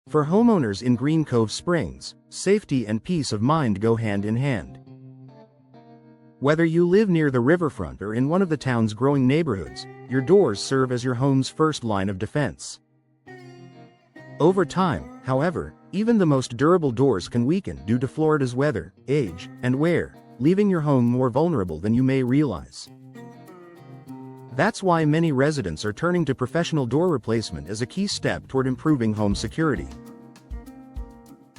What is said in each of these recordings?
For homeowners in Green Cove Springs, safety and peace of mind go hand in hand. Whether you live near the riverfront or in one of the town's growing neighborhoods, your doors serve as your home's first line of defense. Over time, however, even the most durable doors can weaken due to Florida's weather, age, and wear, leaving your home more vulnerable than you may realize. That's why many residents are turning to professional door replacement as a key step toward improving home security.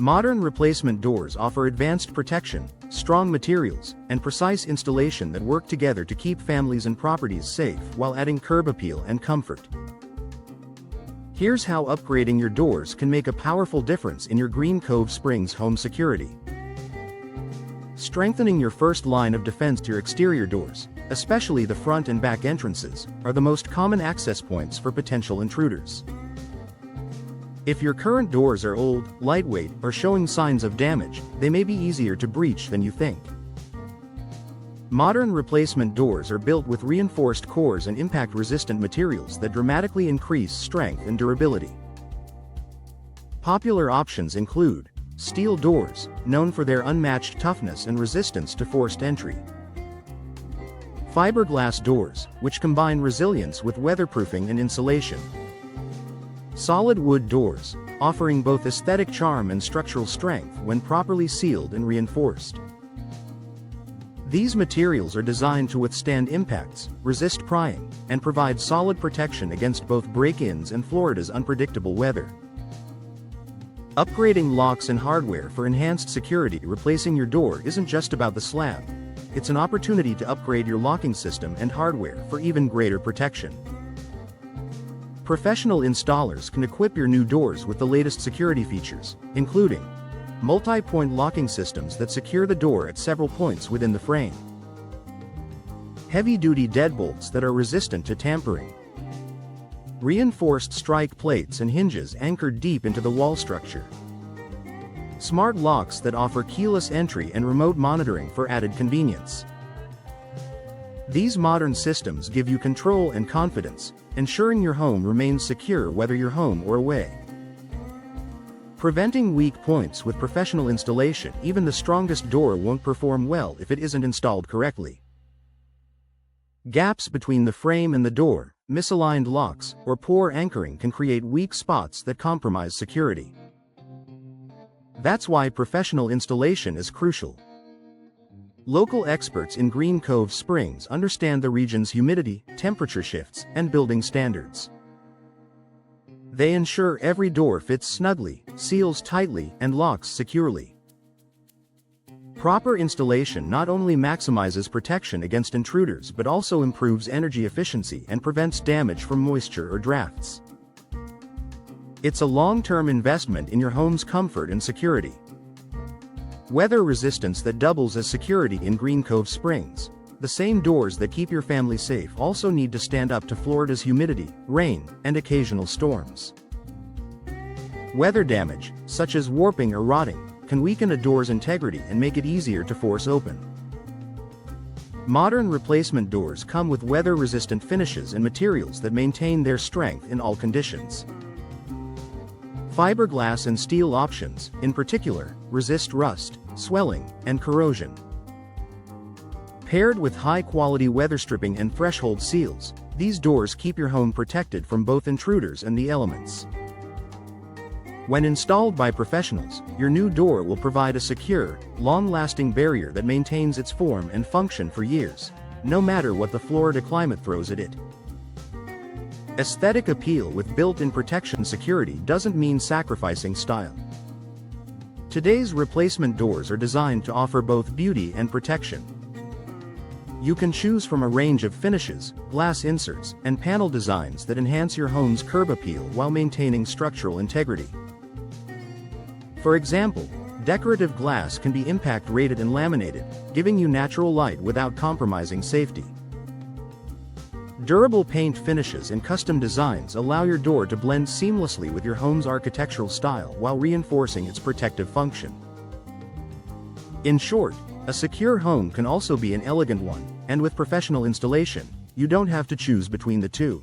Modern replacement doors offer advanced protection, strong materials, and precise installation that work together to keep families and properties safe while adding curb appeal and comfort. Here's how upgrading your doors can make a powerful difference in your Green Cove Springs home security. Strengthening your first line of defense to your exterior doors, especially the front and back entrances, are the most common access points for potential intruders. If your current doors are old, lightweight, or showing signs of damage, they may be easier to breach than you think. Modern replacement doors are built with reinforced cores and impact-resistant materials that dramatically increase strength and durability. Popular options include steel doors, known for their unmatched toughness and resistance to forced entry. Fiberglass doors, which combine resilience with weatherproofing and insulation. Solid wood doors, offering both aesthetic charm and structural strength when properly sealed and reinforced. These materials are designed to withstand impacts, resist prying, and provide solid protection against both break-ins and Florida's unpredictable weather. Upgrading locks and hardware for enhanced security. Replacing your door isn't just about the slab. It's an opportunity to upgrade your locking system and hardware for even greater protection. Professional installers can equip your new doors with the latest security features, including multi-point locking systems that secure the door at several points within the frame, heavy-duty deadbolts that are resistant to tampering, reinforced strike plates and hinges anchored deep into the wall structure, smart locks that offer keyless entry and remote monitoring for added convenience. These modern systems give you control and confidence, ensuring your home remains secure whether you're home or away. Preventing weak points with professional installation. Even the strongest door won't perform well if it isn't installed correctly. Gaps between the frame and the door, misaligned locks, or poor anchoring can create weak spots that compromise security. That's why professional installation is crucial. Local experts in Green Cove Springs understand the region's humidity, temperature shifts, and building standards. They ensure every door fits snugly, seals tightly, and locks securely. Proper installation not only maximizes protection against intruders but also improves energy efficiency and prevents damage from moisture or drafts. It's a long-term investment in your home's comfort and security. Weather resistance that doubles as security in Green Cove Springs. The same doors that keep your family safe also need to stand up to Florida's humidity, rain, and occasional storms. Weather damage, such as warping or rotting, can weaken a door's integrity and make it easier to force open. Modern replacement doors come with weather-resistant finishes and materials that maintain their strength in all conditions. Fiberglass and steel options, in particular, resist rust, swelling, and corrosion. Paired with high-quality weather stripping and threshold seals, these doors keep your home protected from both intruders and the elements. When installed by professionals, your new door will provide a secure, long-lasting barrier that maintains its form and function for years, no matter what the Florida climate throws at it. Aesthetic appeal with built-in protection. Security doesn't mean sacrificing style. Today's replacement doors are designed to offer both beauty and protection. You can choose from a range of finishes, glass inserts, and panel designs that enhance your home's curb appeal while maintaining structural integrity. For example, decorative glass can be impact-rated and laminated, giving you natural light without compromising safety. Durable paint finishes and custom designs allow your door to blend seamlessly with your home's architectural style while reinforcing its protective function. In short, a secure home can also be an elegant one, and with professional installation, you don't have to choose between the two.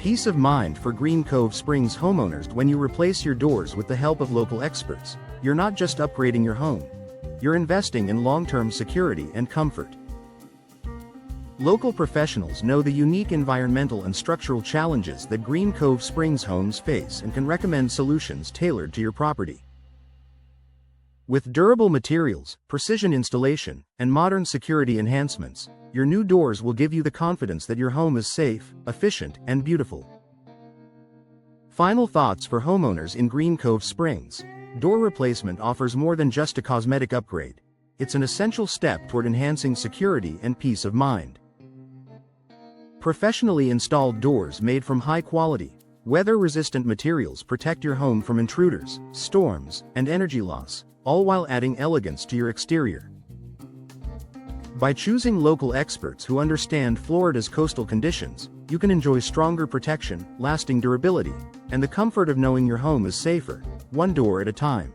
Peace of mind for Green Cove Springs homeowners. When you replace your doors with the help of local experts, you're not just upgrading your home. You're investing in long-term security and comfort. Local professionals know the unique environmental and structural challenges that Green Cove Springs homes face and can recommend solutions tailored to your property. With durable materials, precision installation, and modern security enhancements, your new doors will give you the confidence that your home is safe, efficient, and beautiful. Final thoughts for homeowners in Green Cove Springs. Door replacement offers more than just a cosmetic upgrade. It's an essential step toward enhancing security and peace of mind. Professionally installed doors made from high-quality, weather-resistant materials protect your home from intruders, storms, and energy loss, all while adding elegance to your exterior. By choosing local experts who understand Florida's coastal conditions, you can enjoy stronger protection, lasting durability, and the comfort of knowing your home is safer, one door at a time.